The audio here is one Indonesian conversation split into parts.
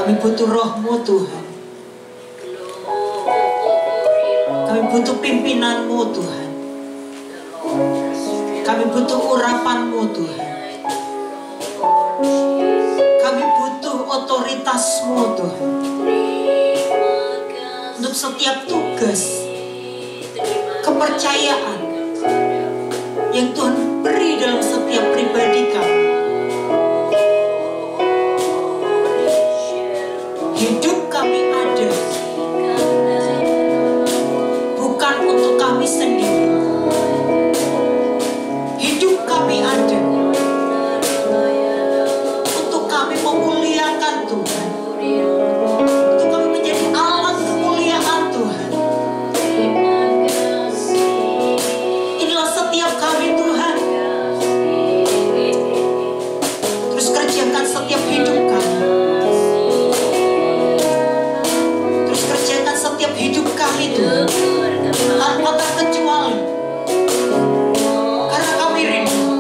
Kami butuh Roh-Mu Tuhan. Kami butuh pimpinan-Mu Tuhan. Kami butuh urapan-Mu Tuhan. Kami butuh otoritas-Mu Tuhan. Untuk setiap tugas, kepercayaan yang Tuhan beri dalam setiap pribadi kami. Hidup kami ada bukan untuk kami sendiri. Hidup kami ada untuk kami memuliakan Tuhan, untuk kami menjadi alat kemuliaan Tuhan. Inilah setiap kami Tuhan. Terus kerjakan setiap hidup kami. Terus kerjakan setiap hidup kami Tuhan, tanpa terkecuali. Karena kami rindu.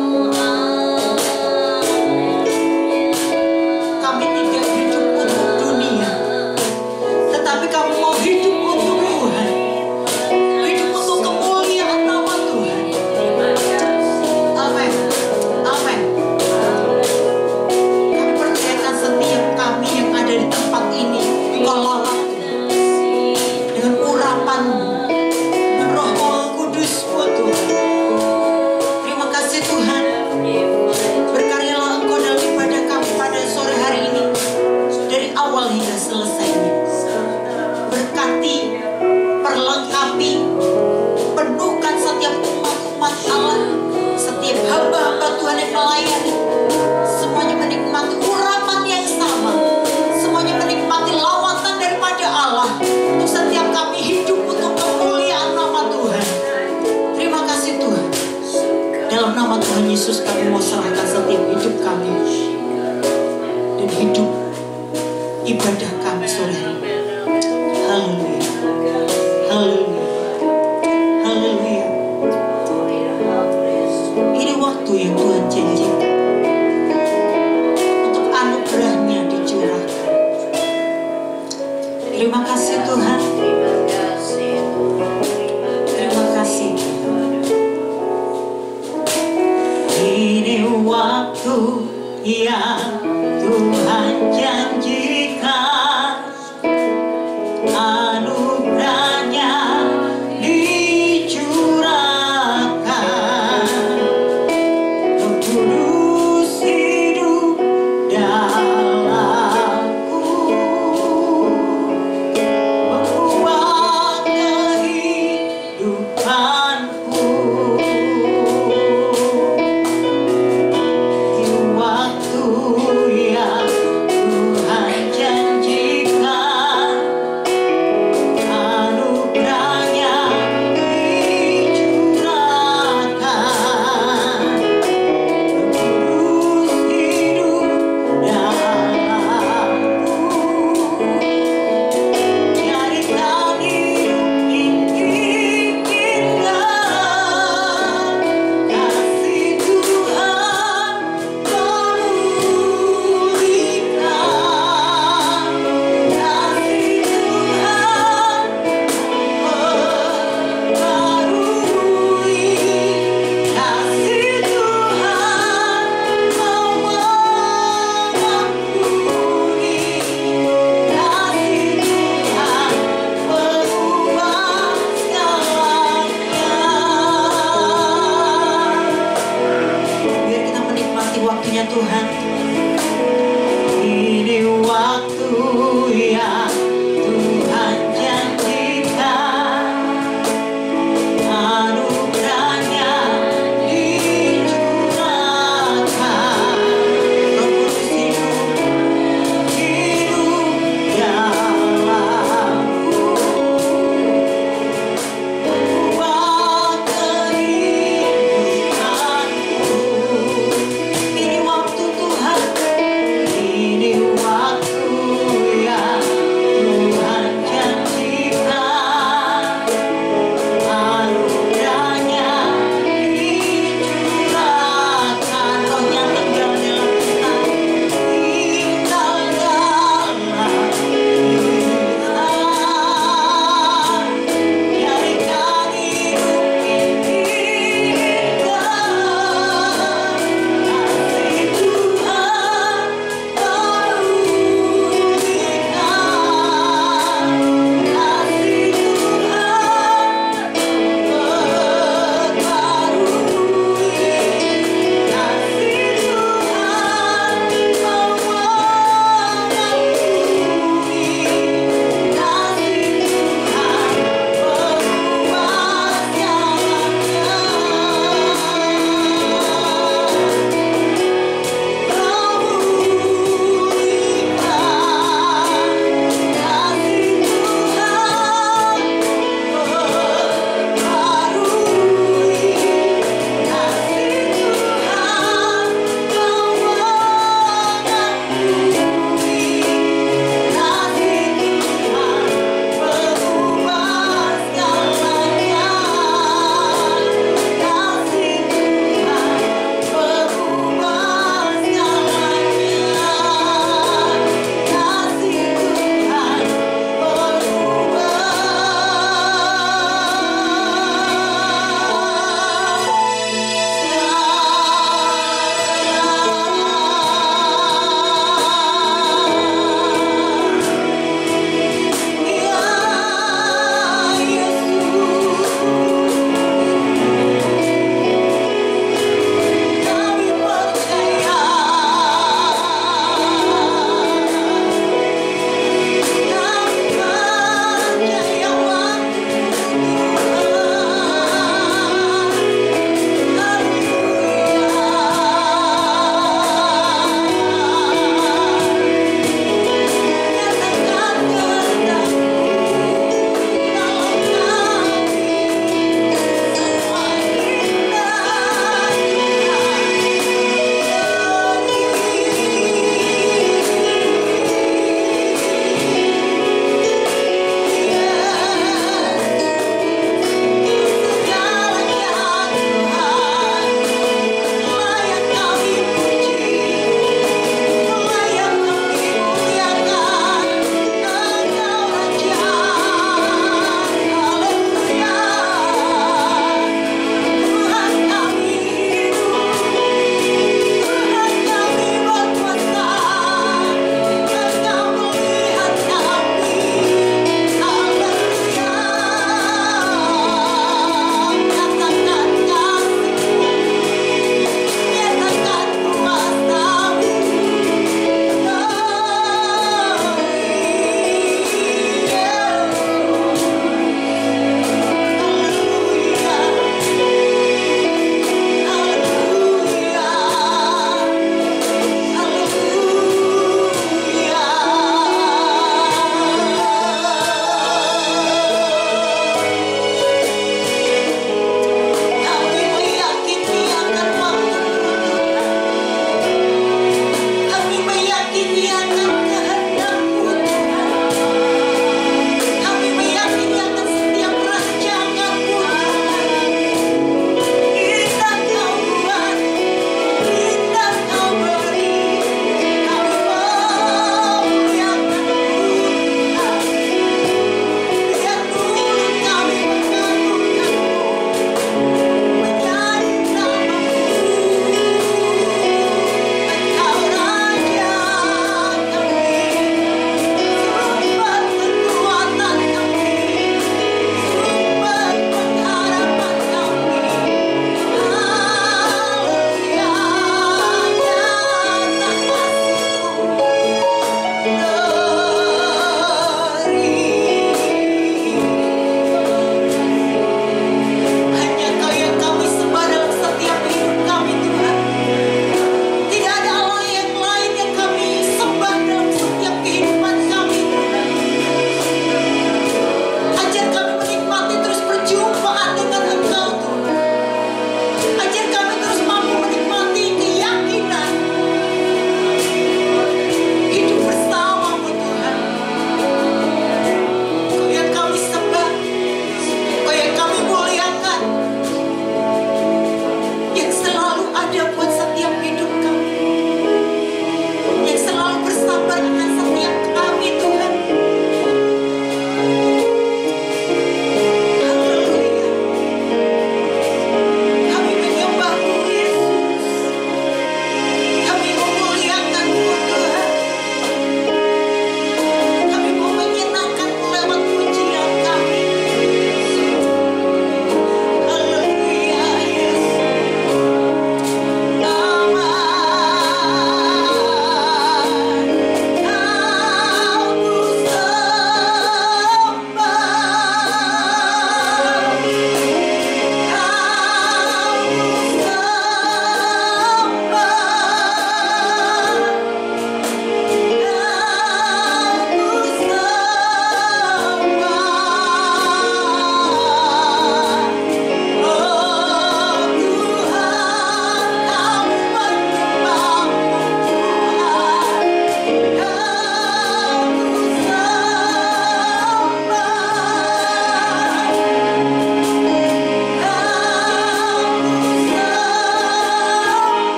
Kami tidak hidup untuk dunia, tetapi kami mau hidup untuk Tuhan. Hidup untuk kemuliaan nama Tuhan. Amin. Amin. Kami percayakan setiap kami yang ada di tempat ini, Engkau lawat dengan urapan-Mu, dengan Roh-Mu Kudus-Mu Tuhan. Terima kasih Tuhan. Berkaryalah Engkau dalam ibadah kami pada sore hari ini, dari awal hingga selesainya. Berkati, perlengkapi, penuhkan setiap umat-umat Allah, setiap hamba-hamba Tuhan yang melayani. Semuanya menikmati urapan yang sama, semuanya menikmati lawatan daripada Allah. Untuk setiap kami hidup untuk kemuliaan nama Tuhan. Terima kasih Tuhan. Dalam nama Tuhan Yesus kami mau serahkan setiap hidup kami dan hidup ibadah kami sore hari ini. Haleluya. Haleluya. Haleluya. Ini waktu yang Tuhan janjikan untuk anugerah-Nya dicurahkan. Terima kasih Tuhan. Terima kasih. Ini waktu yang Tuhan janjikan, anugerah-Nya dicurahkan. Roh Kudus hidup dalamku, membuat kehidupanku. Di waktu yang Tuhan janji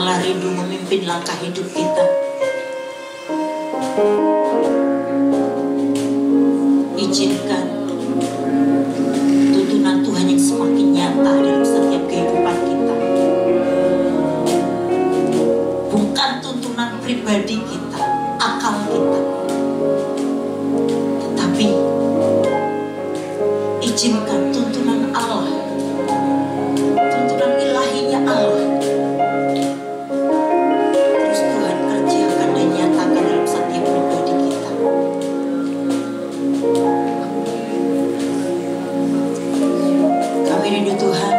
biarlah rindu memimpin langkah hidup kita. Izinkan tuntunan Tuhan yang semakin nyata dalam setiap kehidupan kita. Bukan tuntunan pribadi kita, akal kita, tetapi izinkan tuntunan Allah, tuntunan ilahinya Allah, terus Tuhan kerjakan dan nyatakan dalam setiap pribadi kita. Kami rindu Tuhan,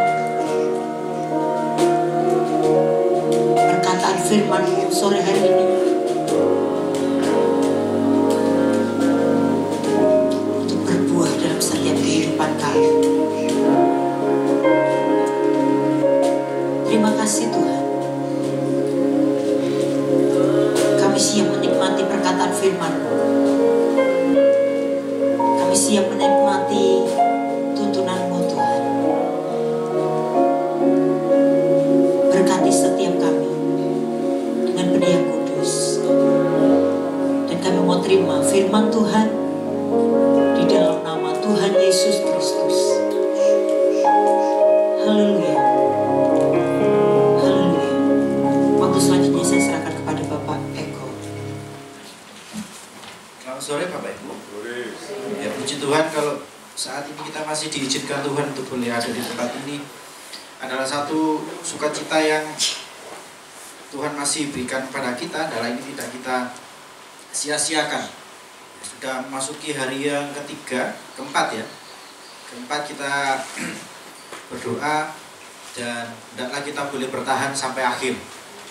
perkataan firman-Mu sore hari ini untuk berbuah dalam setiap kehidupan kami. Terima kasih Tuhan. Kami siap menikmati perkataan firman-Mu. Kami siap menikmati tuntunan-Mu Tuhan. Berkati setiap kami dengan benih yang kudus. Dan kami mau terima firman Tuhan di dalam nama Tuhan Yesus Kristus. Haleluya. Haleluya. Waktu selanjutnya saya serahkan kepada Bapak Eko. Selamat sore Bapak Ibu. Ya puji Tuhan kalau saat ini kita masih diizinkan Tuhan untuk boleh ada di tempat ini. Adalah satu sukacita yang Tuhan masih berikan kepada kita, adalah ini tidak kita sia-siakan. Sudah memasuki hari yang keempat ya. Keempat kita berdoa dan hendaklah kita boleh bertahan sampai akhir,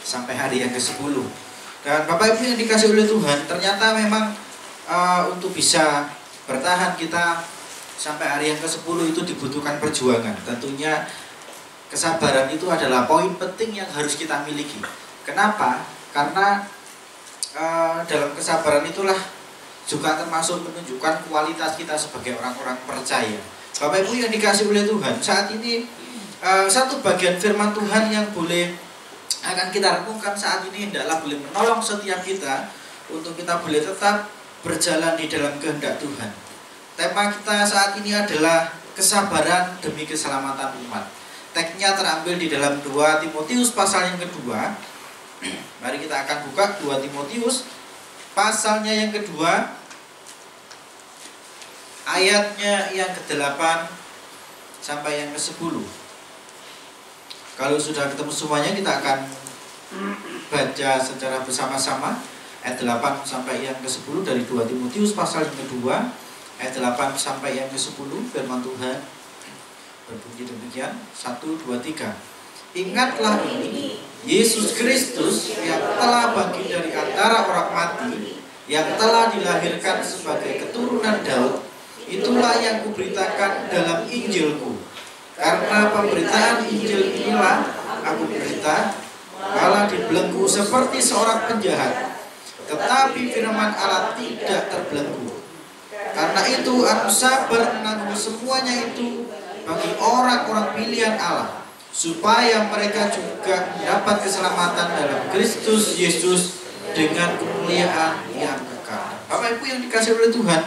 sampai hari yang ke-10. Dan Bapak Ibu yang dikasih oleh Tuhan, ternyata memang untuk bisa bertahan kita sampai hari yang ke-10 itu dibutuhkan perjuangan. Tentunya kesabaran itu adalah poin penting yang harus kita miliki. Kenapa? Karena dalam kesabaran itulah juga termasuk menunjukkan kualitas kita sebagai orang-orang percaya. Bapak Ibu yang dikasih oleh Tuhan, saat ini satu bagian firman Tuhan yang akan kita renungkan saat ini hendaklah boleh menolong setiap kita untuk kita boleh tetap berjalan di dalam kehendak Tuhan. Tema kita saat ini adalah kesabaran demi keselamatan umat. Teksnya terambil di dalam 2 Timotius pasal yang kedua. Mari kita akan buka 2 Timotius pasalnya yang kedua, ayatnya yang ke-8 sampai yang ke-10. Kalau sudah ketemu semuanya, kita akan baca secara bersama-sama ayat 8 sampai yang ke-10 dari 2 Timotius pasal yang kedua, ayat 8 sampai yang ke-10. Firman Tuhan berbunyi demikian, 1, 2, 3. Ingatlah ini, Yesus Kristus yang telah bangkit dari antara orang mati, yang telah dilahirkan sebagai keturunan Daud, itulah yang kuberitakan dalam Injilku. Karena pemberitaan Injil inilah aku berita, malah dibelenggu seperti seorang penjahat, tetapi firman Allah tidak terbelenggu. Karena itu aku sabar menanggung semuanya itu bagi orang-orang pilihan Allah, supaya mereka juga mendapat keselamatan dalam Kristus Yesus dengan kemuliaan yang kekal. Bapak Ibu yang dikasih oleh Tuhan,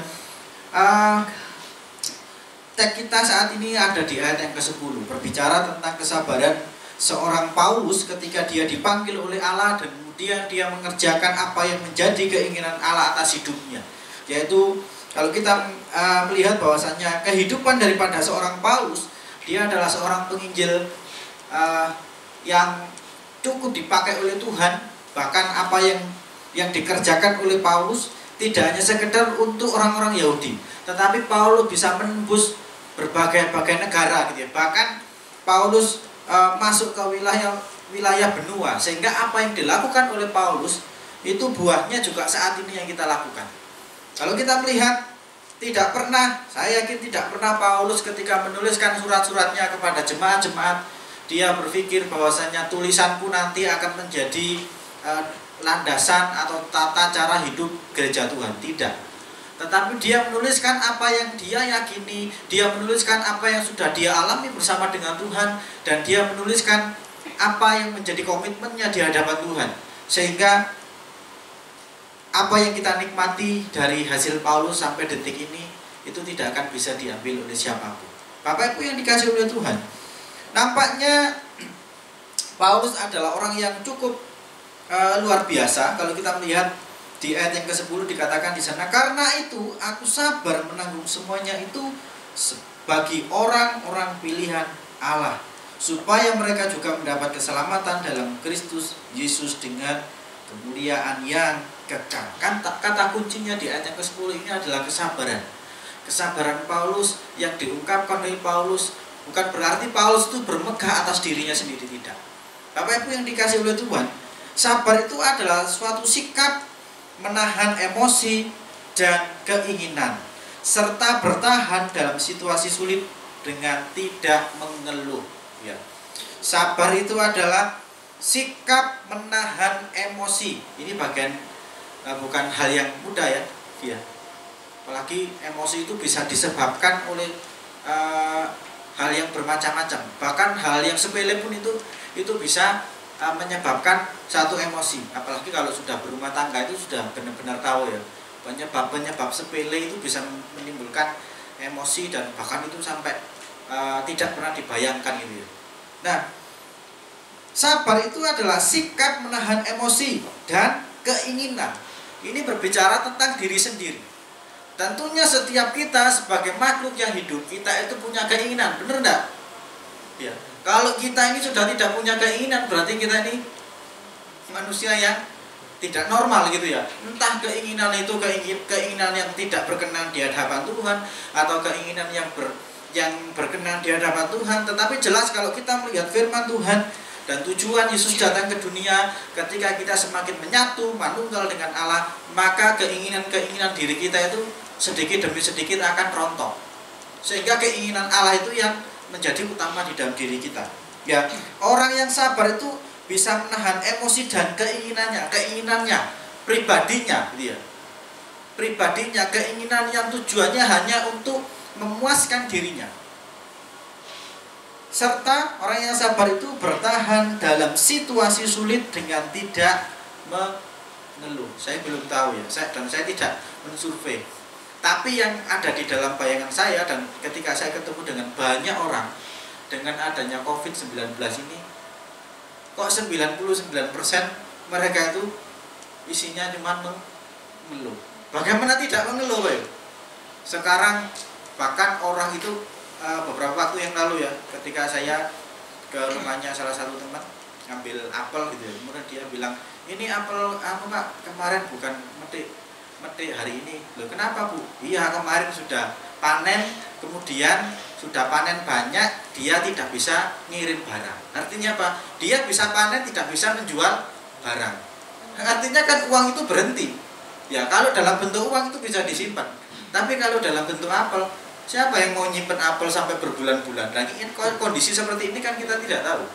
teks kita saat ini ada di ayat yang ke-10, berbicara tentang kesabaran seorang Paulus ketika dia dipanggil oleh Allah dan kemudian dia mengerjakan apa yang menjadi keinginan Allah atas hidupnya. Yaitu kalau kita melihat bahwasannya kehidupan daripada seorang Paulus, dia adalah seorang penginjil yang cukup dipakai oleh Tuhan. Bahkan apa yang dikerjakan oleh Paulus tidak hanya sekedar untuk orang-orang Yahudi, tetapi Paulus bisa menembus berbagai negara gitu ya. Bahkan Paulus masuk ke wilayah benua, sehingga apa yang dilakukan oleh Paulus itu buahnya juga saat ini yang kita lakukan. Kalau kita melihat, saya yakin tidak pernah Paulus ketika menuliskan surat-suratnya kepada jemaat-jemaat, dia berpikir bahwasanya tulisanku nanti akan menjadi landasan atau tata cara hidup gereja Tuhan. Tidak. Tetapi dia menuliskan apa yang dia yakini, dia menuliskan apa yang sudah dia alami bersama dengan Tuhan, dan dia menuliskan apa yang menjadi komitmennya di hadapan Tuhan, sehingga apa yang kita nikmati dari hasil Paulus sampai detik ini itu tidak akan bisa diambil oleh siapapun. Bapak Ibu yang dikasihi oleh Tuhan, nampaknya Paulus adalah orang yang cukup luar biasa. Kalau kita melihat di ayat yang ke-10 dikatakan di sana, karena itu aku sabar menanggung semuanya itu bagi orang-orang pilihan Allah, supaya mereka juga mendapat keselamatan dalam Kristus Yesus dengan kemuliaan yang kekal. Kata kuncinya di ayat yang ke-10 ini adalah kesabaran. Kesabaran Paulus yang diungkapkan oleh Paulus bukan berarti Paulus itu bermegah atas dirinya sendiri, tidak. Bapak Ibu yang dikasihi oleh Tuhan, sabar itu adalah suatu sikap menahan emosi dan keinginan, serta bertahan dalam situasi sulit dengan tidak mengeluh. Ya. Sabar itu adalah sikap menahan emosi. Ini bagian bukan hal yang mudah ya. Ya. Apalagi emosi itu bisa disebabkan oleh hal yang bermacam-macam. Bahkan hal yang sepele pun itu bisa menyebabkan satu emosi. Apalagi kalau sudah berumah tangga itu sudah benar-benar tahu ya, penyebab sepele itu bisa menimbulkan emosi dan bahkan itu sampai tidak pernah dibayangkan gitu ya. Nah, sabar itu adalah sikap menahan emosi dan keinginan. Ini berbicara tentang diri sendiri. Tentunya setiap kita sebagai makhluk yang hidup, kita itu punya keinginan, benar enggak? Ya. Kalau kita ini sudah tidak punya keinginan, berarti kita ini manusia yang tidak normal gitu ya. Entah keinginan itu keinginan yang tidak berkenan di hadapan Tuhan, atau keinginan yang berkenan di hadapan Tuhan. Tetapi jelas kalau kita melihat firman Tuhan dan tujuan Yesus datang ke dunia, ketika kita semakin menyatu manunggal dengan Allah, maka keinginan-keinginan diri kita itu sedikit demi sedikit akan rontok. Sehingga keinginan Allah itu yang menjadi utama di dalam diri kita. Ya, orang yang sabar itu bisa menahan emosi dan keinginannya, pribadinya, gitu ya. Pribadinya, keinginan yang tujuannya hanya untuk memuaskan dirinya. Serta orang yang sabar itu bertahan dalam situasi sulit dengan tidak mengeluh. Saya belum tahu ya, dan saya tidak mensurvei. Tapi yang ada di dalam bayangan saya, dan ketika saya ketemu dengan banyak orang dengan adanya COVID-19 ini, kok 99% mereka itu isinya cuma mengeluh. Bagaimana tidak mengeluh, Pak? Sekarang bahkan orang itu beberapa waktu yang lalu ya, ketika saya ke rumahnya salah satu teman ngambil apel gitu ya, kemudian dia bilang, ini apel Pak, kemarin bukan metik hari ini. Loh, kenapa Bu? Iya, kemarin sudah panen, kemudian sudah panen banyak, dia tidak bisa ngirim barang. Artinya apa? Dia bisa panen, tidak bisa menjual barang. Artinya kan uang itu berhenti. Ya, kalau dalam bentuk uang itu bisa disimpan. Tapi kalau dalam bentuk apel, siapa yang mau nyimpen apel sampai berbulan-bulan? Dan ini kondisi seperti ini kan kita tidak tahu.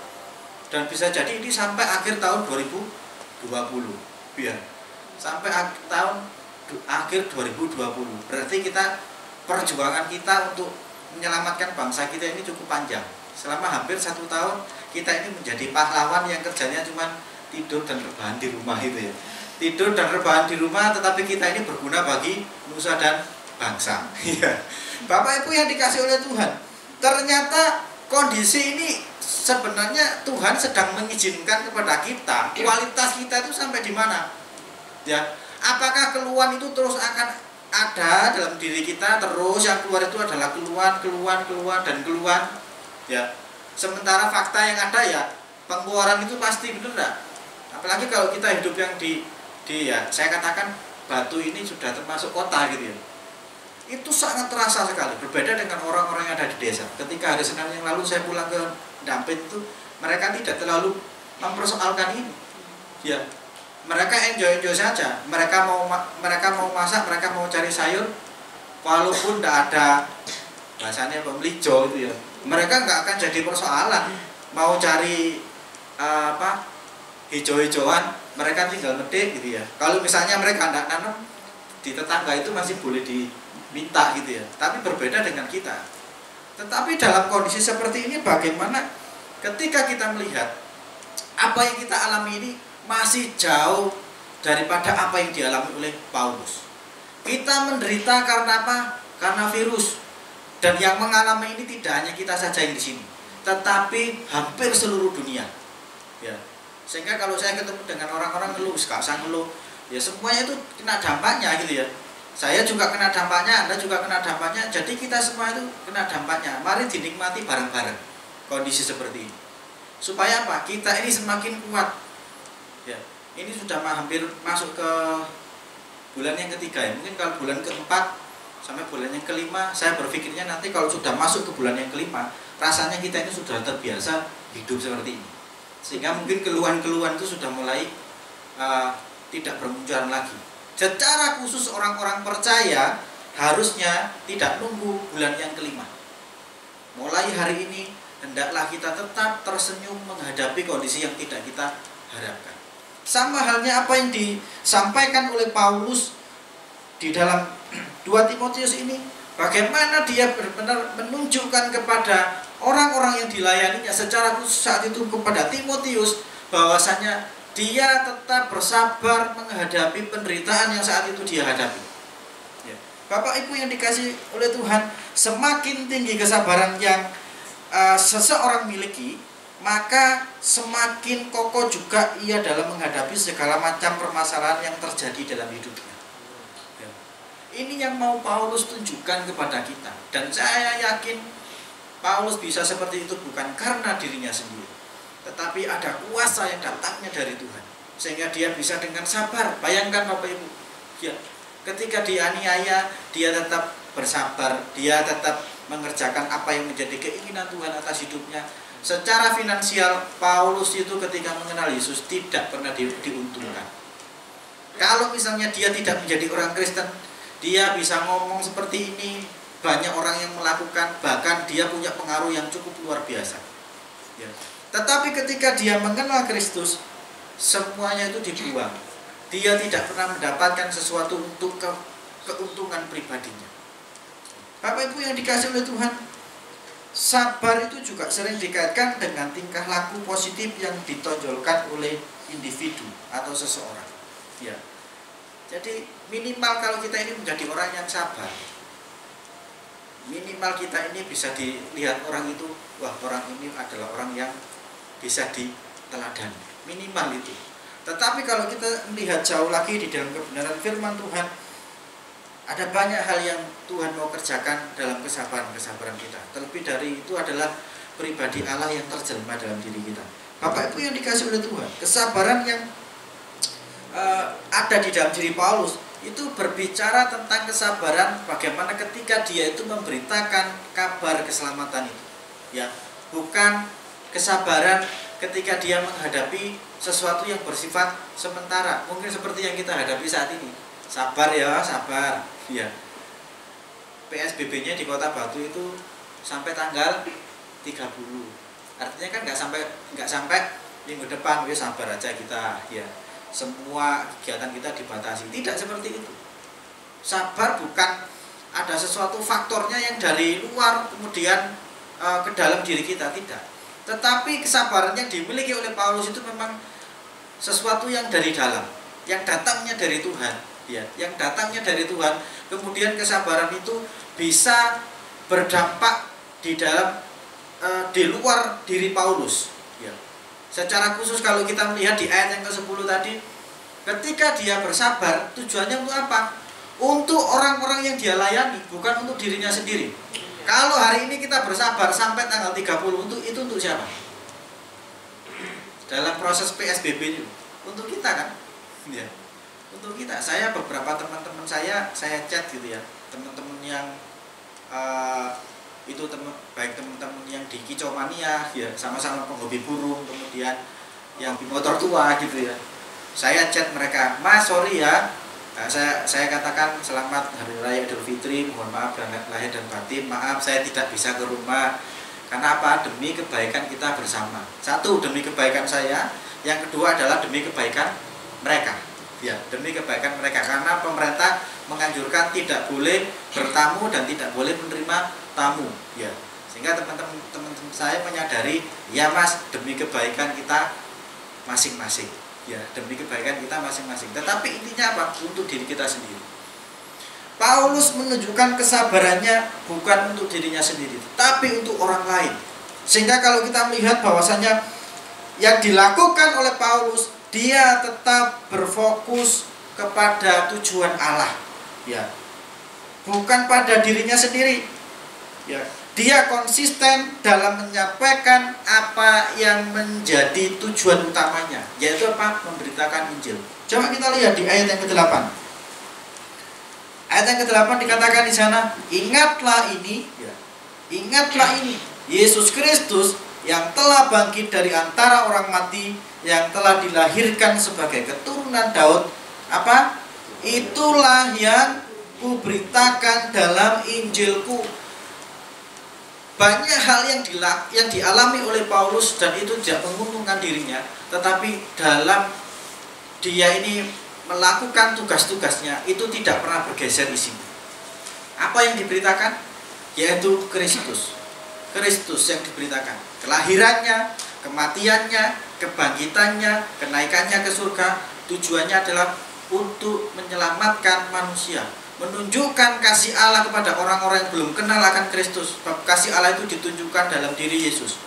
Dan bisa jadi ini sampai akhir tahun 2020. Biar sampai akhir 2020. Berarti perjuangan kita untuk menyelamatkan bangsa kita ini cukup panjang. Selama hampir 1 tahun kita ini menjadi pahlawan yang kerjanya cuma tidur dan rebahan di rumah itu ya. Tidur dan rebahan di rumah, tetapi kita ini berguna bagi nusa dan bangsa. Bapak Ibu yang dikasih oleh Tuhan, ternyata kondisi ini sebenarnya Tuhan sedang mengizinkan kepada kita, kualitas kita itu sampai di mana? Ya, apakah keluhan itu terus akan ada dalam diri kita, terus yang keluar itu adalah keluhan. Ya, sementara fakta yang ada ya pengeluaran itu pasti, benar enggak? Apalagi kalau kita hidup yang di ya, saya katakan Batu ini sudah termasuk kota gitu ya. Itu sangat terasa sekali, berbeda dengan orang-orang yang ada di desa. Ketika hari Senin yang lalu saya pulang ke Dampit itu, mereka tidak terlalu mempersoalkan ini. Ya, mereka enjoy saja. Mereka mau masak, mereka mau cari sayur, walaupun tidak ada bahasanya pemelijo itu ya. Mereka nggak akan jadi persoalan. Mau cari hijau-hijauan, mereka tinggal medik gitu ya. Kalau misalnya mereka tidak nanam di tetangga itu masih boleh diminta gitu ya. Tapi berbeda dengan kita. Tetapi dalam kondisi seperti ini, bagaimana ketika kita melihat apa yang kita alami ini masih jauh daripada apa yang dialami oleh Paulus. Kita menderita karena apa? Karena virus. Dan yang mengalami ini tidak hanya kita saja yang di sini, tetapi hampir seluruh dunia. Ya. Sehingga kalau saya ketemu dengan orang-orang ngeluh, sekarang ngeluh, ya semuanya itu kena dampaknya gitu ya. Saya juga kena dampaknya, Anda juga kena dampaknya. Jadi kita semua itu kena dampaknya. Mari dinikmati bareng-bareng kondisi seperti ini. Supaya apa? Kita ini semakin kuat. Ya. Ini sudah hampir masuk ke bulan yang ketiga ya. Mungkin kalau bulan keempat sampai bulan yang kelima, saya berpikirnya nanti kalau sudah masuk ke bulan yang kelima, rasanya kita ini sudah terbiasa hidup seperti ini. Sehingga mungkin keluhan-keluhan itu sudah mulai tidak bermunculan lagi. Secara khusus orang-orang percaya harusnya tidak nunggu bulan yang kelima. Mulai hari ini hendaklah kita tetap tersenyum menghadapi kondisi yang tidak kita harapkan. Sama halnya apa yang disampaikan oleh Paulus di dalam 2 Timotius ini, bagaimana dia benar-benar menunjukkan kepada orang-orang yang dilayaninya secara khusus saat itu kepada Timotius bahwasanya dia tetap bersabar menghadapi penderitaan yang saat itu dia hadapi. Ya. Bapak Ibu yang dikasih oleh Tuhan, semakin tinggi kesabaran yang seseorang miliki, maka semakin kokoh juga ia dalam menghadapi segala macam permasalahan yang terjadi dalam hidupnya. Ya. Ini yang mau Paulus tunjukkan kepada kita. Dan saya yakin Paulus bisa seperti itu bukan karena dirinya sendiri, tetapi ada kuasa yang datangnya dari Tuhan. Sehingga dia bisa dengan sabar. Bayangkan Bapak Ibu, ya, ketika dianiaya, dia tetap bersabar, dia tetap mengerjakan apa yang menjadi keinginan Tuhan atas hidupnya. Secara finansial, Paulus itu ketika mengenal Yesus tidak pernah diuntungkan. Kalau misalnya dia tidak menjadi orang Kristen, dia bisa ngomong seperti ini, banyak orang yang melakukan, bahkan dia punya pengaruh yang cukup luar biasa. Ya. Tetapi ketika dia mengenal Kristus, semuanya itu dibuang. Dia tidak pernah mendapatkan sesuatu untuk keuntungan pribadinya. Bapak Ibu yang dikasih oleh Tuhan, sabar itu juga sering dikaitkan dengan tingkah laku positif yang ditonjolkan oleh individu atau seseorang. Ya. Jadi minimal kalau kita ini menjadi orang yang sabar, minimal kita ini bisa dilihat orang itu, wah orang ini adalah orang yang bisa diteladani, minimal itu. Tetapi kalau kita melihat jauh lagi di dalam kebenaran firman Tuhan, ada banyak hal yang Tuhan mau kerjakan dalam kesabaran kita. Terlebih dari itu adalah pribadi Allah yang terjelma dalam diri kita. Bapak Ibu yang dikasih oleh Tuhan, kesabaran yang ada di dalam diri Paulus itu berbicara tentang kesabaran bagaimana ketika dia itu memberitakan kabar keselamatan itu. Ya, bukan kesabaran ketika dia menghadapi sesuatu yang bersifat sementara. Mungkin seperti yang kita hadapi saat ini. Sabar ya, sabar. Ya. PSBB-nya di Kota Batu itu sampai tanggal 30. Artinya kan nggak sampai minggu depan, ya sabar aja kita, ya. Semua kegiatan kita dibatasi. Tidak seperti itu. Sabar bukan ada sesuatu faktornya yang dari luar kemudian ke dalam diri kita, tidak. Tetapi kesabaran yang dimiliki oleh Paulus itu memang sesuatu yang dari dalam, yang datangnya dari Tuhan, ya, yang datangnya dari Tuhan. Kemudian kesabaran itu bisa berdampak di dalam di luar diri Paulus, ya. Secara khusus kalau kita melihat di ayat yang ke-10 tadi, ketika dia bersabar, tujuannya untuk apa? Untuk orang-orang yang dia layani, bukan untuk dirinya sendiri. Kalau hari ini kita bersabar sampai tanggal 30, itu untuk siapa? Dalam proses PSBB ini, untuk kita kan? Ya. Untuk kita. Saya beberapa teman-teman saya chat gitu ya, teman-teman yang itu baik teman-teman yang di Kicau Mania, ya, sama-sama penghobi burung, kemudian yang di motor tua gitu ya. Saya chat mereka, "Mas, sorry ya, saya katakan selamat Hari Raya Idul Fitri, mohon maaf lahir dan batin, maaf saya tidak bisa ke rumah. Karena apa? Demi kebaikan kita bersama. Satu, demi kebaikan saya, yang kedua adalah demi kebaikan mereka. Ya, demi kebaikan mereka, karena pemerintah menganjurkan tidak boleh bertamu dan tidak boleh menerima tamu, ya. Sehingga teman-teman saya menyadari, ya Mas, demi kebaikan kita masing-masing. Ya, demi kebaikan kita masing-masing. Tetapi intinya apa? Untuk diri kita sendiri. Paulus menunjukkan kesabarannya bukan untuk dirinya sendiri, tapi untuk orang lain. Sehingga kalau kita melihat bahwasanya yang dilakukan oleh Paulus, dia tetap berfokus kepada tujuan Allah. Ya. Bukan pada dirinya sendiri. Ya. Dia konsisten dalam menyampaikan apa yang menjadi tujuan utamanya, yaitu apa? Memberitakan Injil. Coba kita lihat di ayat yang ke-8. Ayat yang ke-8 dikatakan di sana, ingatlah ini, ya. Ingatlah ini, Yesus Kristus yang telah bangkit dari antara orang mati, yang telah dilahirkan sebagai keturunan Daud. Apa? Itulah yang kuberitakan dalam Injilku. Banyak hal yang dialami oleh Paulus dan itu tidak menguntungkan dirinya, tetapi dalam dia ini melakukan tugas-tugasnya itu tidak pernah bergeser isinya. Apa yang diberitakan? Yaitu Kristus. Kristus yang diberitakan. Kelahirannya, kematiannya, kebangkitannya, kenaikannya ke surga. Tujuannya adalah untuk menyelamatkan manusia, menunjukkan kasih Allah kepada orang-orang yang belum kenal akan Kristus. Kasih Allah itu ditunjukkan dalam diri Yesus.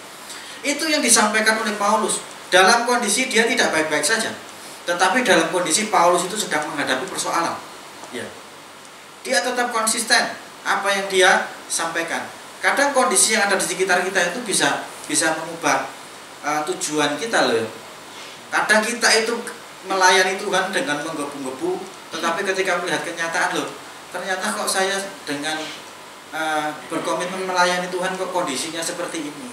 Itu yang disampaikan oleh Paulus. Dalam kondisi dia tidak baik-baik saja, tetapi dalam kondisi Paulus itu sedang menghadapi persoalan. Ya. Dia tetap konsisten apa yang dia sampaikan. Kadang kondisi yang ada di sekitar kita itu bisa mengubah tujuan kita loh. Kadang kita itu melayani Tuhan dengan menggebu-gebu, tetapi ketika melihat kenyataan loh, ternyata kok saya dengan berkomitmen melayani Tuhan kok kondisinya seperti ini.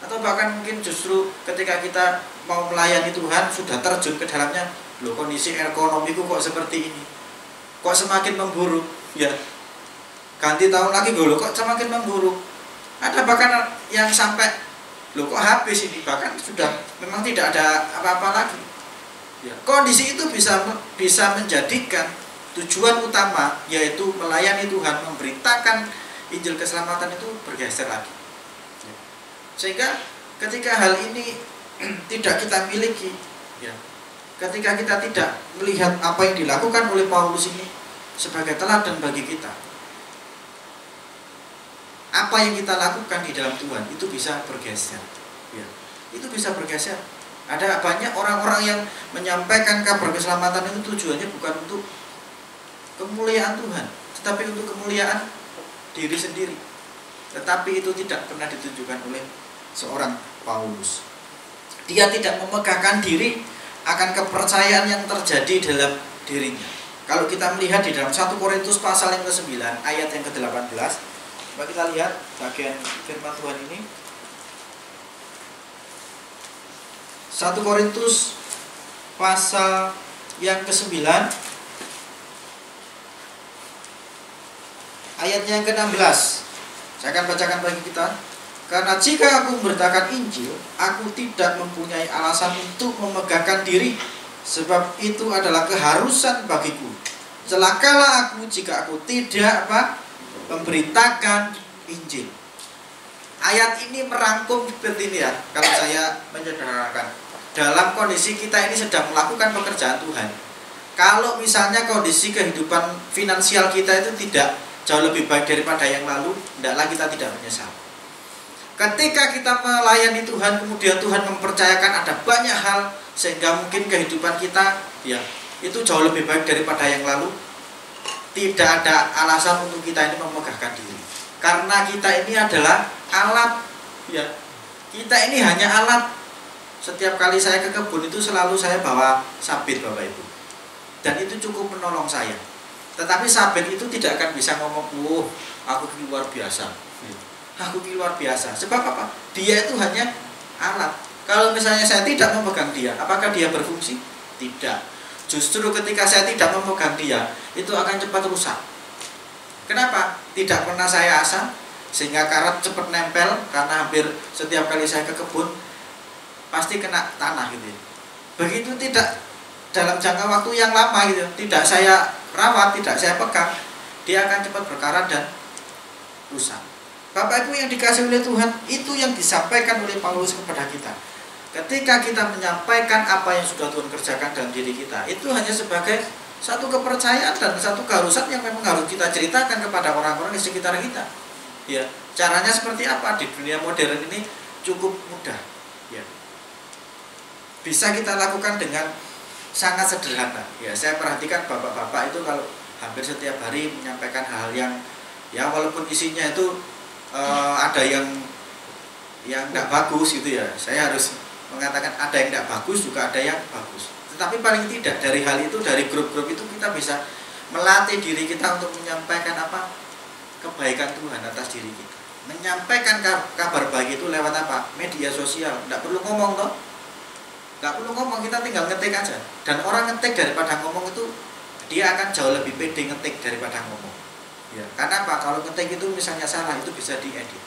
Atau bahkan mungkin justru ketika kita mau melayani Tuhan sudah terjun ke dalamnya, loh kondisi ekonomiku kok seperti ini, kok semakin memburuk. Ya, ganti tahun lagi loh kok semakin memburuk. Ada bahkan yang sampai loh kok habis ini, bahkan sudah memang tidak ada apa-apa lagi. Ya, kondisi itu bisa menjadikan tujuan utama, yaitu melayani Tuhan, memberitakan Injil keselamatan itu bergeser lagi. Ya. Sehingga ketika hal ini tidak kita miliki, ya, ketika kita tidak melihat apa yang dilakukan oleh Paulus ini sebagai teladan bagi kita, apa yang kita lakukan di dalam Tuhan itu bisa bergeser. Ya, itu bisa bergeser. Ada banyak orang-orang yang menyampaikan kabar keselamatan itu tujuannya bukan untuk kemuliaan Tuhan, tetapi untuk kemuliaan diri sendiri. Tetapi itu tidak pernah ditunjukkan oleh seorang Paulus. Dia tidak memegahkan diri akan kepercayaan yang terjadi dalam dirinya. Kalau kita melihat di dalam 1 Korintus pasal yang ke-9 ayat yang ke-18, coba kita lihat bagian firman Tuhan ini. 1 Korintus pasal yang ke-9 ayatnya yang ke-16. Saya akan bacakan bagi kita. Karena jika aku memberitakan Injil, aku tidak mempunyai alasan untuk memegahkan diri, sebab itu adalah keharusan bagiku. Celakalah aku jika aku tidak memberitakan Injil. Ayat ini merangkum seperti ini ya, kalau saya menyederhanakan. Dalam kondisi kita ini sedang melakukan pekerjaan Tuhan, kalau misalnya kondisi kehidupan finansial kita itu tidak jauh lebih baik daripada yang lalu, hendaklah kita tidak menyesal. Ketika kita melayani Tuhan, kemudian Tuhan mempercayakan ada banyak hal, sehingga mungkin kehidupan kita ya itu jauh lebih baik daripada yang lalu, tidak ada alasan untuk kita ini memegahkan diri, karena kita ini adalah alat. Ya, kita ini hanya alat. Setiap kali saya ke kebun itu selalu saya bawa sabit, Bapak Ibu, dan itu cukup menolong saya. Tetapi sabit itu tidak akan bisa ngomong, aku luar biasa, aku luar biasa. Sebab apa? Dia itu hanya alat. Kalau misalnya saya tidak memegang dia, apakah dia berfungsi? Tidak. Justru ketika saya tidak memegang dia, itu akan cepat rusak. Kenapa? Tidak pernah saya asah, sehingga karat cepat nempel, karena hampir setiap kali saya ke kebun pasti kena tanah gitu. Begitu tidak dalam jangka waktu yang lama gitu, tidak saya rawat, tidak saya pegang, dia akan cepat berkarat dan rusak. Bapak Ibu yang dikasihi oleh Tuhan, itu yang disampaikan oleh Paulus kepada kita. ketika kita menyampaikan apa yang sudah Tuhan kerjakan dalam diri kita, itu hanya sebagai satu kepercayaan dan satu keharusan yang memang harus kita ceritakan kepada orang-orang di sekitar kita. Ya, caranya seperti apa di dunia modern ini cukup mudah. Ya, bisa kita lakukan dengan sangat sederhana. Ya, saya perhatikan bapak-bapak itu kalau hampir setiap hari menyampaikan hal yang ya walaupun isinya itu ada yang tidak bagus gitu ya. Saya harus mengatakan ada yang tidak bagus juga ada yang bagus. Tetapi paling tidak dari hal itu, dari grup-grup itu kita bisa melatih diri kita untuk menyampaikan apa? Kebaikan Tuhan atas diri kita. Menyampaikan kabar baik itu lewat apa? Media sosial. Tidak perlu ngomong toh. Tidak perlu ngomong, kita tinggal ngetik aja. Dan orang ngetik daripada ngomong itu dia akan jauh lebih pede ngetik daripada ngomong. Ya, karena apa? Kalau ngetik itu misalnya salah itu bisa diedit.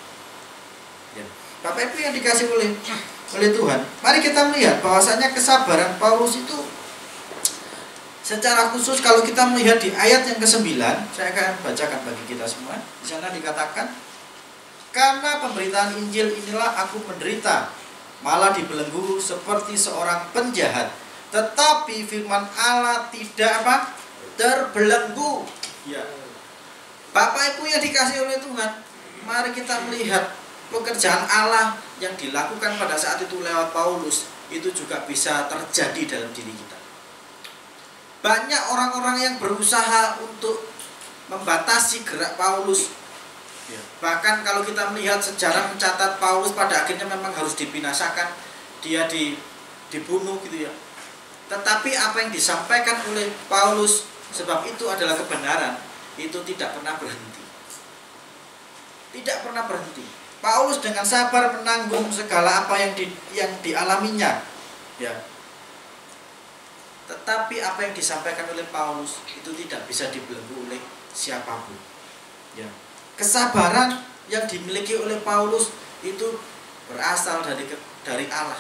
Ya. Bapak Ibu yang dikasih oleh Tuhan, mari kita melihat bahwasanya kesabaran Paulus itu secara khusus kalau kita melihat di ayat yang ke-9, saya akan bacakan bagi kita semua. Di sana dikatakan, karena pemberitaan Injil inilah aku menderita, malah dibelenggu seperti seorang penjahat. Tetapi firman Allah tidak apa? Terbelenggu. Ya. Bapak Ibu yang dikasih oleh Tuhan, mari kita melihat pekerjaan Allah yang dilakukan pada saat itu lewat Paulus itu juga bisa terjadi dalam diri kita. Banyak orang-orang yang berusaha untuk membatasi gerak Paulus. Bahkan kalau kita melihat sejarah mencatat Paulus pada akhirnya memang harus dibinasakan, dia dibunuh gitu ya. Tetapi apa yang disampaikan oleh Paulus, sebab itu adalah kebenaran, itu tidak pernah berhenti. Tidak pernah berhenti. Paulus dengan sabar menanggung segala apa yang dialaminya. Ya. Tetapi apa yang disampaikan oleh Paulus itu tidak bisa dibelenggu oleh siapapun. Ya. Kesabaran yang dimiliki oleh Paulus itu berasal dari Allah.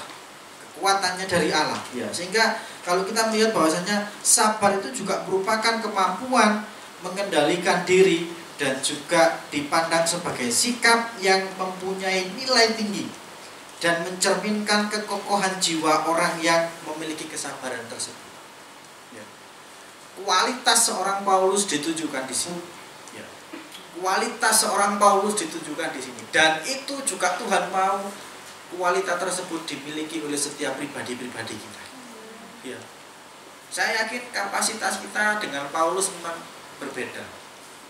Kekuatannya dari Allah. Ya. Sehingga kalau kita melihat bahwasanya sabar itu juga merupakan kemampuan mengendalikan diri dan juga dipandang sebagai sikap yang mempunyai nilai tinggi dan mencerminkan kekokohan jiwa orang yang memiliki kesabaran tersebut. Ya. Kualitas seorang Paulus ditujukan di sini. Ya. Kualitas seorang Paulus ditujukan di sini, dan itu juga Tuhan mau kualitas tersebut dimiliki oleh setiap pribadi-pribadi kita. Ya. Saya yakin kapasitas kita dengan Paulus memang berbeda.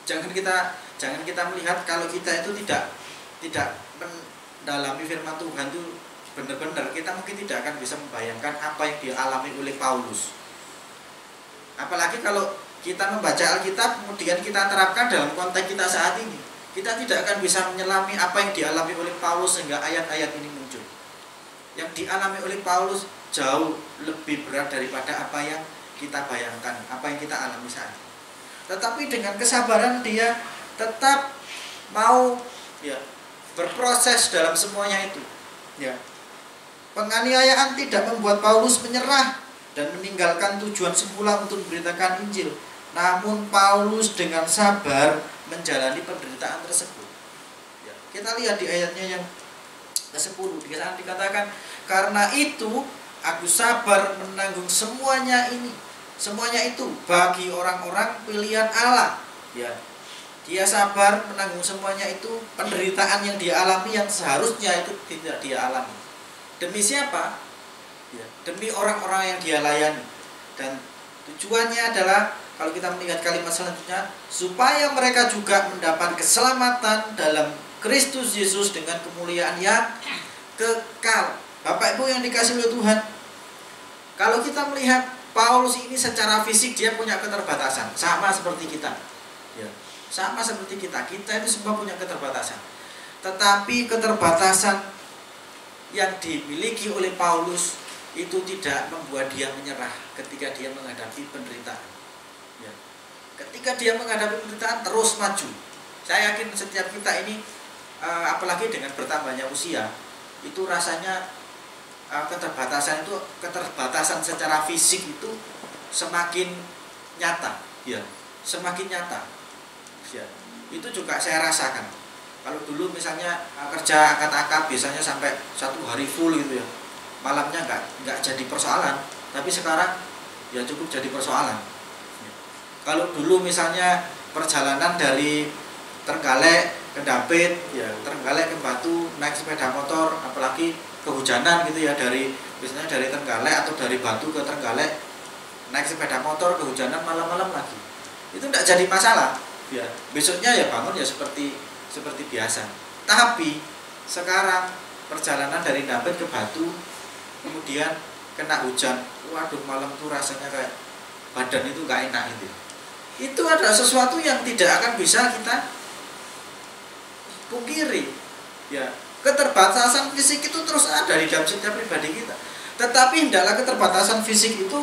Jangan kita melihat kalau kita itu tidak mendalami firman Tuhan itu benar-benar, kita mungkin tidak akan bisa membayangkan apa yang dialami oleh Paulus. Apalagi kalau kita membaca Alkitab kemudian kita terapkan dalam konteks kita saat ini, kita tidak akan bisa menyelami apa yang dialami oleh Paulus sehingga ayat-ayat ini muncul. Yang dialami oleh Paulus jauh lebih berat daripada apa yang kita bayangkan, apa yang kita alami saat ini. Tetapi dengan kesabaran dia tetap mau ya berproses dalam semuanya itu. Ya. Penganiayaan tidak membuat Paulus menyerah dan meninggalkan tujuan semula untuk memberitakan Injil. Namun Paulus dengan sabar menjalani penderitaan tersebut. Ya. Kita lihat di ayatnya yang ke-10, di sana dikatakan, karena itu aku sabar menanggung semuanya itu bagi orang-orang pilihan Allah. Ya. Dia sabar menanggung semuanya itu, penderitaan yang dia alami yang seharusnya itu tidak dia alami. Demi siapa? Ya, demi orang-orang yang dia layani. Dan tujuannya adalah, kalau kita melihat kalimat selanjutnya, supaya mereka juga mendapat keselamatan dalam Kristus Yesus dengan kemuliaan yang kekal. Bapak Ibu yang dikasihi oleh Tuhan, kalau kita melihat Paulus ini secara fisik dia punya keterbatasan, sama seperti kita. Ya, sama seperti kita. Kita itu semua punya keterbatasan. Tetapi keterbatasan yang dimiliki oleh Paulus itu tidak membuat dia menyerah ketika dia menghadapi penderitaan. Ya. Ketika dia menghadapi penderitaan terus maju. Saya yakin setiap kita ini, apalagi dengan bertambahnya usia, itu rasanya keterbatasan secara fisik itu semakin nyata, ya, semakin nyata. Ya. Itu juga saya rasakan. Kalau dulu misalnya kerja angkat-angkat biasanya sampai 1 hari full gitu ya. malamnya nggak jadi persoalan, tapi sekarang ya cukup jadi persoalan. Kalau dulu misalnya perjalanan dari Trenggalek ke Dampit, ya Trenggalek ke Batu naik sepeda motor, apalagi kehujanan gitu ya, misalnya dari Trenggalek atau dari Batu ke Trenggalek naik sepeda motor kehujanan malam-malam lagi, itu tidak jadi masalah. Ya besoknya ya bangun ya seperti biasa. Tapi sekarang perjalanan dari Dampit ke Batu kemudian kena hujan, waduh malam tuh rasanya kayak badan itu gak enak gitu. Itu adalah sesuatu yang tidak akan bisa kita pungkiri. Ya, keterbatasan fisik itu terus ada di dalam setiap pribadi kita. Tetapi hendaklah keterbatasan fisik itu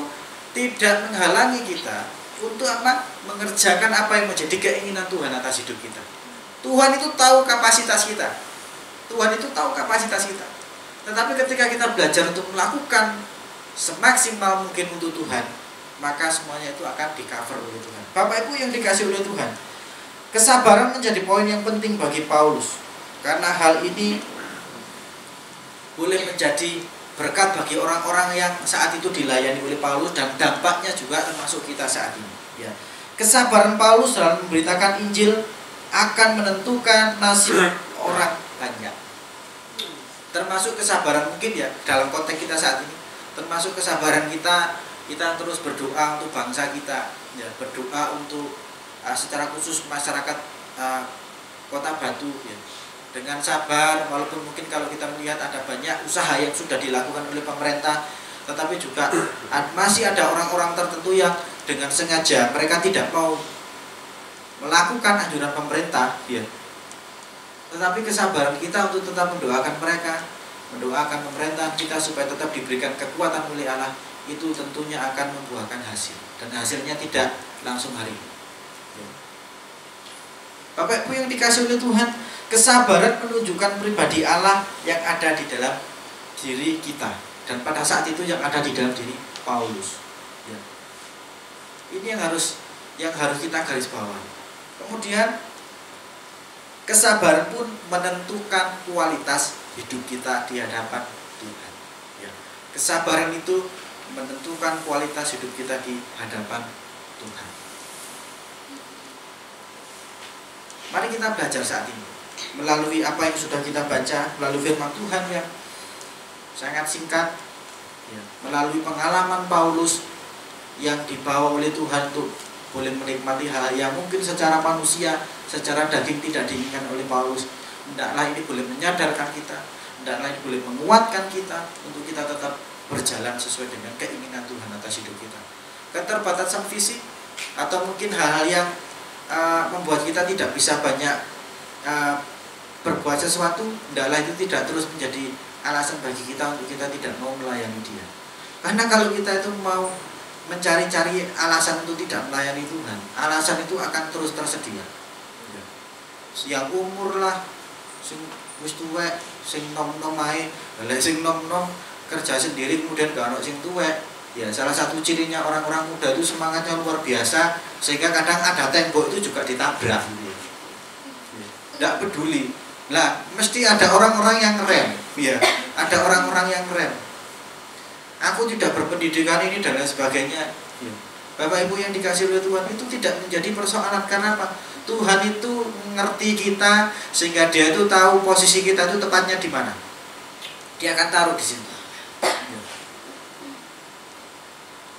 tidak menghalangi kita untuk apa? Mengerjakan apa yang menjadi keinginan Tuhan atas hidup kita. Tuhan itu tahu kapasitas kita. Tuhan itu tahu kapasitas kita. Tetapi ketika kita belajar untuk melakukan semaksimal mungkin untuk Tuhan, maka semuanya itu akan di-cover oleh Tuhan. Bapak Ibu yang dikasih oleh Tuhan, kesabaran menjadi poin yang penting bagi Paulus. Karena hal ini boleh menjadi berkat bagi orang-orang yang saat itu dilayani oleh Paulus, dan dampaknya juga termasuk kita saat ini. Ya. Kesabaran Paulus dalam memberitakan Injil akan menentukan nasib orang banyak. Termasuk kesabaran mungkin ya dalam konteks kita saat ini, termasuk kesabaran kita terus berdoa untuk bangsa kita, ya, berdoa untuk secara khusus masyarakat Kota Batu, ya, dengan sabar. Walaupun mungkin kalau kita melihat ada banyak usaha yang sudah dilakukan oleh pemerintah, tetapi juga masih ada orang-orang tertentu yang dengan sengaja mereka tidak mau melakukan anjuran pemerintah, ya. Tetapi kesabaran kita untuk tetap mendoakan mereka, mendoakan pemerintah kita supaya tetap diberikan kekuatan oleh Allah, itu tentunya akan membuahkan hasil, dan hasilnya tidak langsung hari ini. Bapak Ibu yang dikasih oleh Tuhan, kesabaran menunjukkan pribadi Allah yang ada di dalam diri kita, dan pada saat itu yang ada di dalam diri Paulus. Ya. Ini yang harus kita garis bawahi. Kemudian kesabaran pun menentukan kualitas hidup kita di hadapan Tuhan. Ya. Kesabaran itu menentukan kualitas hidup kita di hadapan Tuhan. Mari kita belajar saat ini melalui apa yang sudah kita baca, melalui firman Tuhan yang sangat singkat, ya, melalui pengalaman Paulus yang dibawa oleh Tuhan untuk boleh menikmati hal yang mungkin secara manusia, secara daging tidak diinginkan oleh Paulus. Hendaklah ini boleh menyadarkan kita, hendaklah ini boleh menguatkan kita untuk kita tetap berjalan sesuai dengan keinginan Tuhan atas hidup kita. Keterbatasan fisik atau mungkin hal-hal yang membuat kita tidak bisa banyak berbuat sesuatu, hendaklah itu tidak terus menjadi alasan bagi kita untuk kita tidak mau melayani Dia. Karena kalau kita itu mau mencari-cari alasan untuk tidak melayani Tuhan, alasan itu akan terus tersedia. Yang umur lah, sing wis tuwek, sing nom-nom ae, lek sing nom-nom kerja sendiri kemudian gak ono sing tuwek. Ya, salah satu cirinya orang-orang muda itu semangatnya luar biasa, sehingga kadang ada tembok itu juga ditabrak. Tidak peduli. Lah, mesti ada orang-orang yang rem. Ya, ada orang-orang yang rem. Aku tidak berpendidikan ini dan lain sebagainya. Ya. Bapak Ibu yang dikasih oleh Tuhan, itu tidak menjadi persoalan. Karena apa? Tuhan itu mengerti kita, sehingga Dia itu tahu posisi kita itu tepatnya di mana. Dia akan taruh di situ.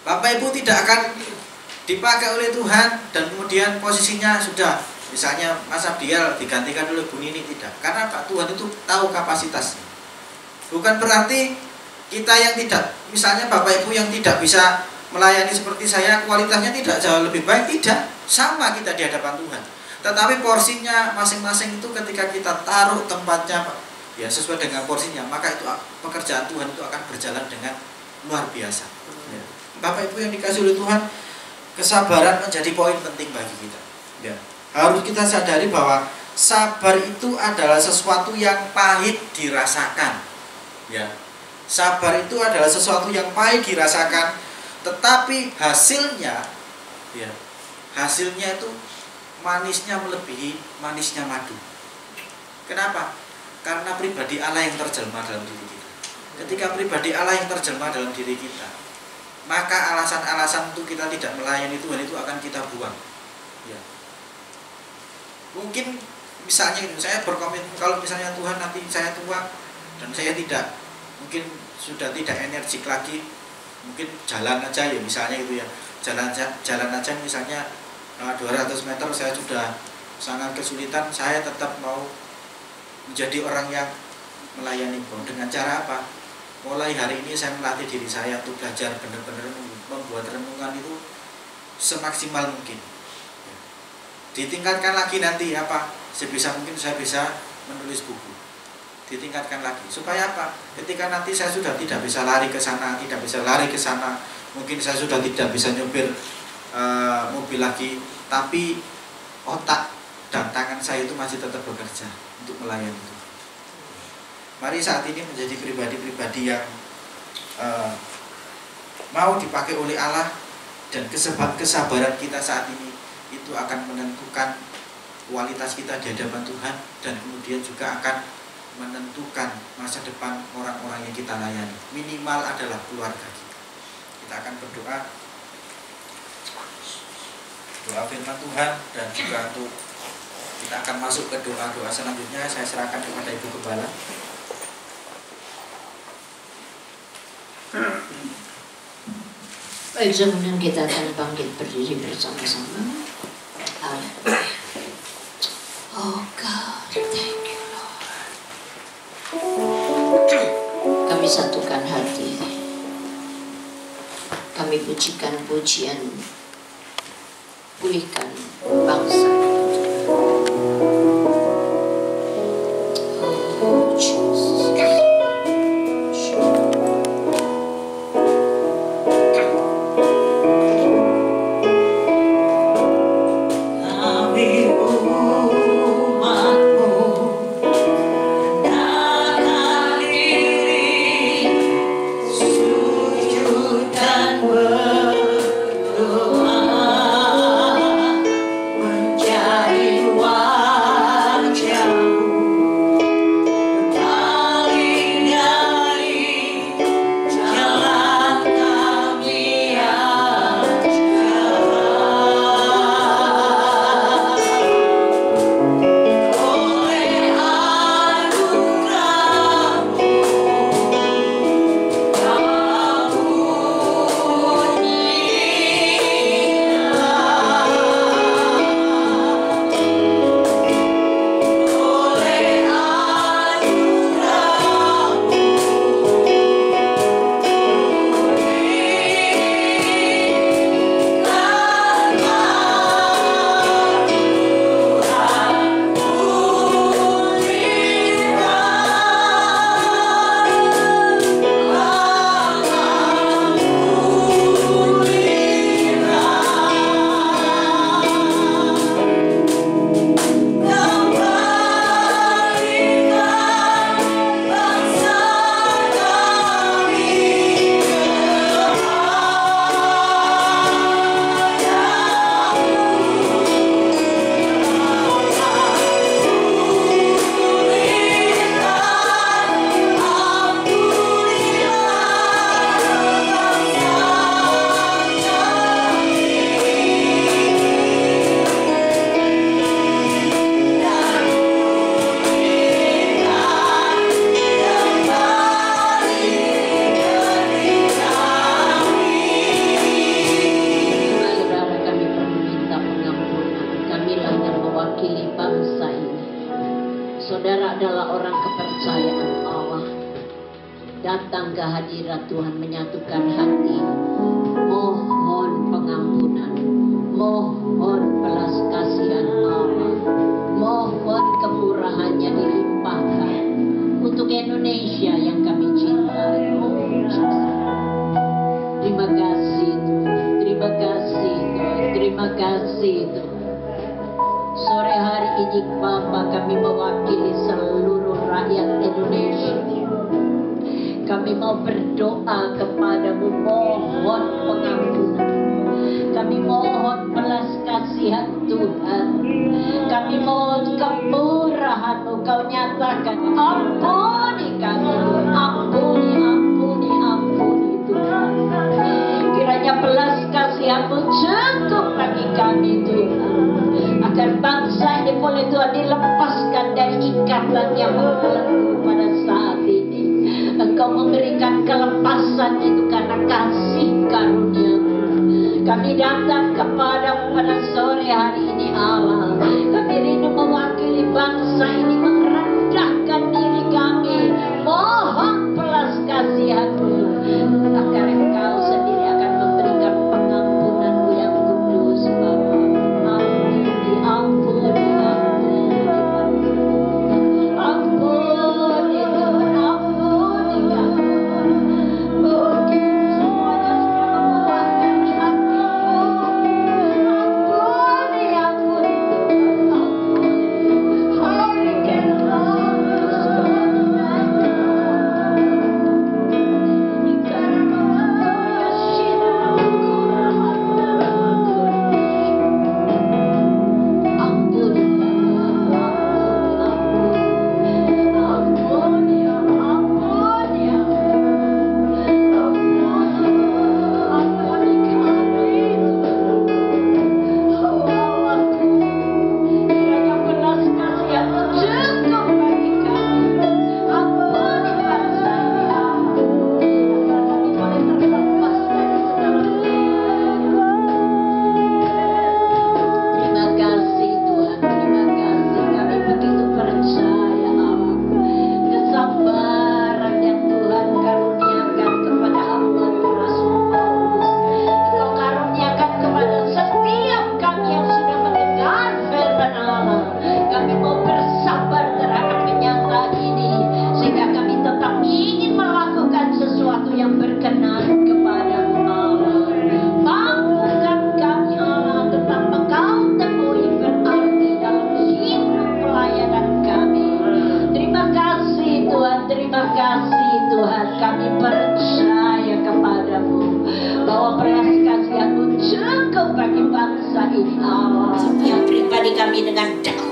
Bapak Ibu tidak akan dipakai oleh Tuhan dan kemudian posisinya sudah, misalnya Mas Abdiel digantikan oleh Bu Nini, tidak. Karena Pak Tuhan itu tahu kapasitasnya. Bukan berarti kita yang tidak, misalnya Bapak Ibu yang tidak bisa melayani seperti saya, kualitasnya tidak jauh lebih baik, tidak. Sama kita di hadapan Tuhan. Tetapi porsinya masing-masing itu ketika kita taruh tempatnya ya sesuai dengan porsinya, maka itu pekerjaan Tuhan itu akan berjalan dengan luar biasa. Ya. Bapak Ibu yang dikasih oleh Tuhan, kesabaran menjadi poin penting bagi kita. Ya. Harus kita sadari bahwa sabar itu adalah sesuatu yang pahit dirasakan. Ya. Sabar itu adalah sesuatu yang pahit dirasakan, tetapi hasilnya, ya, hasilnya itu manisnya melebihi manisnya madu. Kenapa? Karena pribadi Allah yang terjelma dalam diri kita. ketika pribadi Allah yang terjelma dalam diri kita, maka alasan-alasan untuk kita tidak melayani Tuhan itu akan kita buang. Ya. Mungkin misalnya saya berkomitmen kalau misalnya Tuhan nanti saya tua dan saya tidak, mungkin sudah tidak energik lagi, mungkin jalan aja ya misalnya itu ya, jalan aja misalnya 200 meter saya sudah sangat kesulitan, saya tetap mau menjadi orang yang melayani Tuhan. Dengan cara apa? Mulai hari ini saya melatih diri saya untuk belajar benar-benar membuat renungan itu semaksimal mungkin. Ditingkatkan lagi nanti apa? Sebisa mungkin saya bisa menulis buku. Ditingkatkan lagi. Supaya apa? Ketika nanti saya sudah tidak bisa lari ke sana, tidak bisa lari ke sana, mungkin saya sudah tidak bisa nyopir mobil lagi, tapi otak dan tangan saya itu masih tetap bekerja untuk melayani itu. Mari saat ini menjadi pribadi-pribadi yang mau dipakai oleh Allah, dan kesabaran kita saat ini itu akan menentukan kualitas kita di hadapan Tuhan, dan kemudian juga akan menentukan masa depan orang-orang yang kita layani. Minimal adalah keluarga kita. Kita akan berdoa, doa firman Tuhan, dan juga untuk kita akan masuk ke doa-doa selanjutnya. Saya serahkan kepada Ibu Gembala. Baik, kemudian kita akan bangkit berdiri bersama-sama. Oh God, thank you Lord. Kami satukan hati. Kami pujikan pujian, pulihkan bangsa. Oh Jesus. Datang ke hadirat Tuhan, menyatukan hati, mohon pengampunan, mohon belas kasihan Allah, mohon kemurahannya dilimpahkan untuk Indonesia yang kami cintai. Terima kasih Tuhan, terima kasih Tuhan, terima kasih Tuhan. Sore hari ini Bapa, kami mewakili seluruh rakyat Indonesia. Kami mau berdoa kepadamu, mohon pengampunan. Kami mohon belas kasihan Tuhan. Kami mohon kemurahan-Mu, Kau nyatakan. Ampuni kami, ampuni. Kiranya belas kasihan-Mu cukup bagi kami Tuhan, agar bangsa ini boleh Tuhan dilepaskan dari ikatan yang membelenggu pada saat ini. Engkau memberikan kelepasan itu karena kasih karunia-Mu. Kami datang kepada pada sore hari ini Allah. Kami rindu mewakili bangsa ini, merendahkan diri kami. Mohon belas kasihan-Mu, agar Engkau sendiri akan memberikan pengampunan-Mu yang kudus Bapa. Ampuni, ampuni, ampuni, ampuni Tuhan, ampuni kami. Mungkin semuanya sudah memuaskan hati-Mu. Ampuni, ampuni Tuhan, ampuni.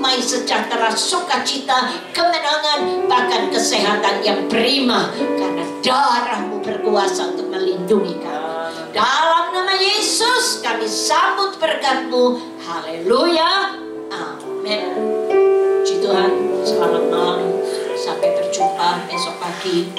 Hari sejahtera, sukacita, kemenangan, bahkan kesehatan yang prima, karena darah-Mu berkuasa untuk melindungi kami. Dalam nama Yesus kami sambut berkat-Mu. Haleluya, amin. Puji Tuhan, selamat malam, sampai berjumpa besok pagi.